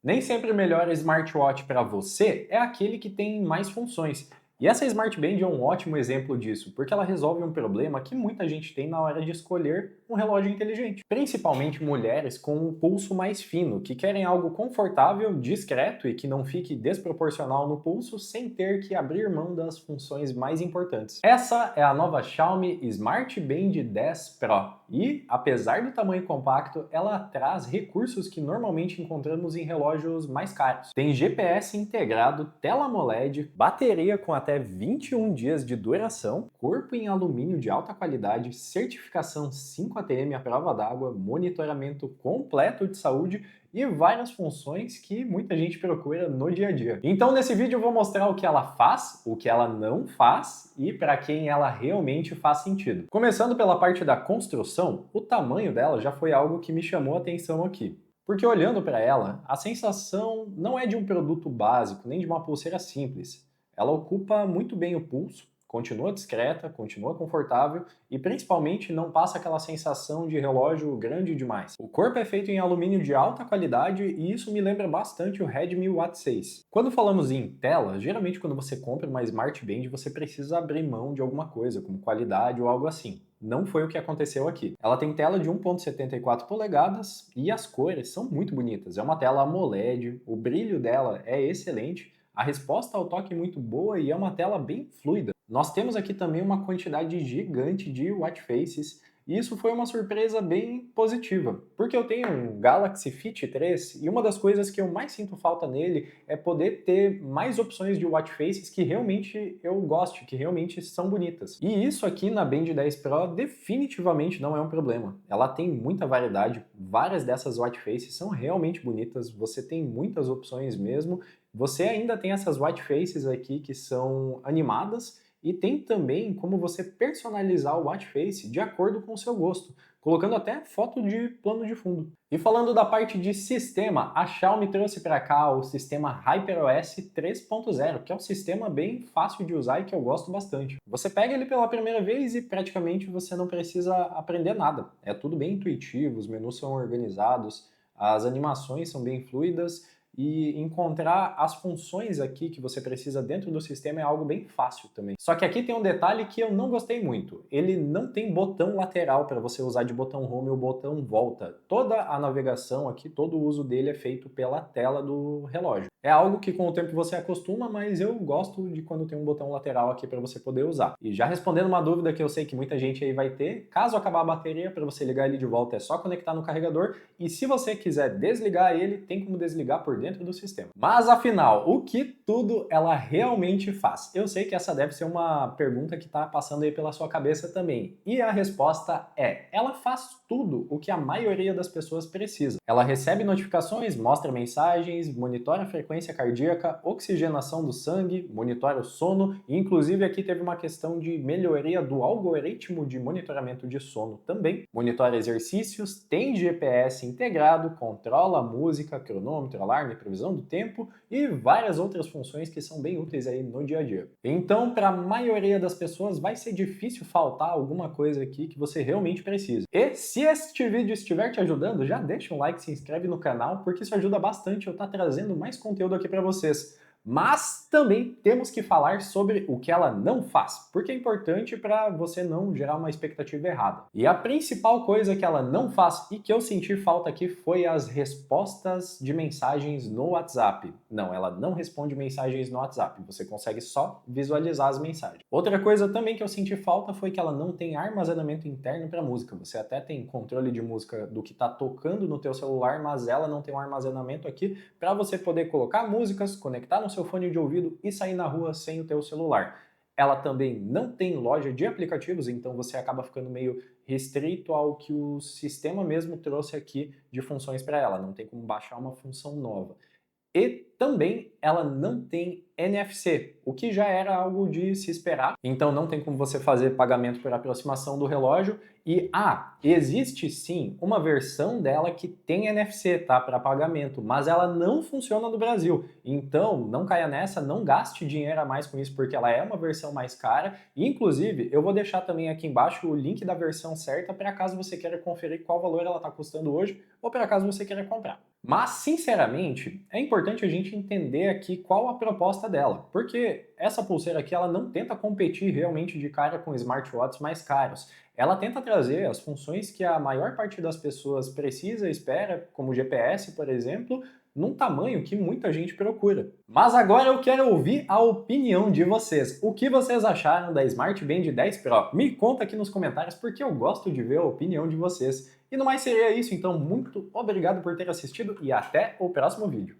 Nem sempre o melhor smartwatch para você é aquele que tem mais funções. E essa Smart Band é um ótimo exemplo disso, porque ela resolve um problema que muita gente tem na hora de escolher um relógio inteligente. Principalmente mulheres com um pulso mais fino, que querem algo confortável, discreto e que não fique desproporcional no pulso sem ter que abrir mão das funções mais importantes. Essa é a nova Xiaomi Smart Band 10 Pro. E, apesar do tamanho compacto, ela traz recursos que normalmente encontramos em relógios mais caros. Tem GPS integrado, tela AMOLED, bateria com até 21 dias de duração, corpo em alumínio de alta qualidade, certificação 5ATM à prova d'água, monitoramento completo de saúde e várias funções que muita gente procura no dia a dia. Então nesse vídeo eu vou mostrar o que ela faz, o que ela não faz e para quem ela realmente faz sentido. Começando pela parte da construção, o tamanho dela já foi algo que me chamou a atenção aqui. Porque olhando para ela, a sensação não é de um produto básico, nem de uma pulseira simples. Ela ocupa muito bem o pulso, continua discreta, continua confortável e principalmente não passa aquela sensação de relógio grande demais. O corpo é feito em alumínio de alta qualidade e isso me lembra bastante o Redmi Watch 6. Quando falamos em tela, geralmente quando você compra uma Smart Band você precisa abrir mão de alguma coisa, como qualidade ou algo assim. Não foi o que aconteceu aqui. Ela tem tela de 1,74 polegadas e as cores são muito bonitas. É uma tela AMOLED, o brilho dela é excelente, a resposta ao toque é muito boa e é uma tela bem fluida. Nós temos aqui também uma quantidade gigante de watch faces e isso foi uma surpresa bem positiva, porque eu tenho um Galaxy Fit 3 e uma das coisas que eu mais sinto falta nele é poder ter mais opções de watch faces que realmente eu goste, que realmente são bonitas. E isso aqui na Band 10 Pro definitivamente não é um problema. Ela tem muita variedade, várias dessas watch faces são realmente bonitas, você tem muitas opções mesmo. Você ainda tem essas watch faces aqui que são animadas e tem também como você personalizar o watch face de acordo com o seu gosto, colocando até foto de plano de fundo. E falando da parte de sistema, a Xiaomi trouxe para cá o sistema HyperOS 3.0, que é um sistema bem fácil de usar e que eu gosto bastante. Você pega ele pela primeira vez e praticamente você não precisa aprender nada. É tudo bem intuitivo, os menus são organizados, as animações são bem fluidas e encontrar as funções aqui que você precisa dentro do sistema é algo bem fácil também. Só que aqui tem um detalhe que eu não gostei muito. Ele não tem botão lateral para você usar de botão home ou botão volta. Toda a navegação aqui, todo o uso dele é feito pela tela do relógio. É algo que com o tempo você acostuma, mas eu gosto de quando tem um botão lateral aqui para você poder usar. E já respondendo uma dúvida que eu sei que muita gente aí vai ter, caso acabar a bateria, para você ligar ele de volta é só conectar no carregador e se você quiser desligar ele, tem como desligar por dentro do sistema. Mas afinal, o que tudo ela realmente faz? Eu sei que essa deve ser uma pergunta que está passando aí pela sua cabeça também. E a resposta é, ela faz tudo o que a maioria das pessoas precisa. Ela recebe notificações, mostra mensagens, monitora a frequência cardíaca, oxigenação do sangue, monitora o sono e inclusive aqui teve uma questão de melhoria do algoritmo de monitoramento de sono também. Monitora exercícios, tem GPS integrado, controla a música, cronômetro, alarme, previsão do tempo e várias outras funções que são bem úteis aí no dia a dia. Então, para a maioria das pessoas vai ser difícil faltar alguma coisa aqui que você realmente precisa. E se este vídeo estiver te ajudando, já deixa um like, se inscreve no canal, porque isso ajuda bastante eu estar trazendo mais conteúdo aqui para vocês. Mas também temos que falar sobre o que ela não faz, porque é importante para você não gerar uma expectativa errada. E a principal coisa que ela não faz e que eu senti falta aqui foi as respostas de mensagens no WhatsApp. Não, ela não responde mensagens no WhatsApp, você consegue só visualizar as mensagens. Outra coisa também que eu senti falta foi que ela não tem armazenamento interno para música. Você até tem controle de música do que está tocando no teu celular, mas ela não tem um armazenamento aqui para você poder colocar músicas, conectar no seu fone de ouvido e sair na rua sem o teu celular. Ela também não tem loja de aplicativos, então você acaba ficando meio restrito ao que o sistema mesmo trouxe aqui de funções para ela, não tem como baixar uma função nova. E também ela não tem NFC, o que já era algo de se esperar. Então não tem como você fazer pagamento por aproximação do relógio. E existe sim uma versão dela que tem NFC, tá, para pagamento, mas ela não funciona no Brasil. Então não caia nessa, não gaste dinheiro a mais com isso, porque ela é uma versão mais cara. E, inclusive, eu vou deixar também aqui embaixo o link da versão certa para caso você queira conferir qual valor ela está custando hoje ou para caso você queira comprar. Mas, sinceramente, é importante a gente entender aqui qual a proposta dela, porque essa pulseira aqui ela não tenta competir realmente de cara com smartwatches mais caros. Ela tenta trazer as funções que a maior parte das pessoas precisa e espera, como o GPS, por exemplo, num tamanho que muita gente procura. Mas agora eu quero ouvir a opinião de vocês. O que vocês acharam da Smart Band 10 Pro? Me conta aqui nos comentários porque eu gosto de ver a opinião de vocês. E no mais seria isso, então muito obrigado por ter assistido e até o próximo vídeo.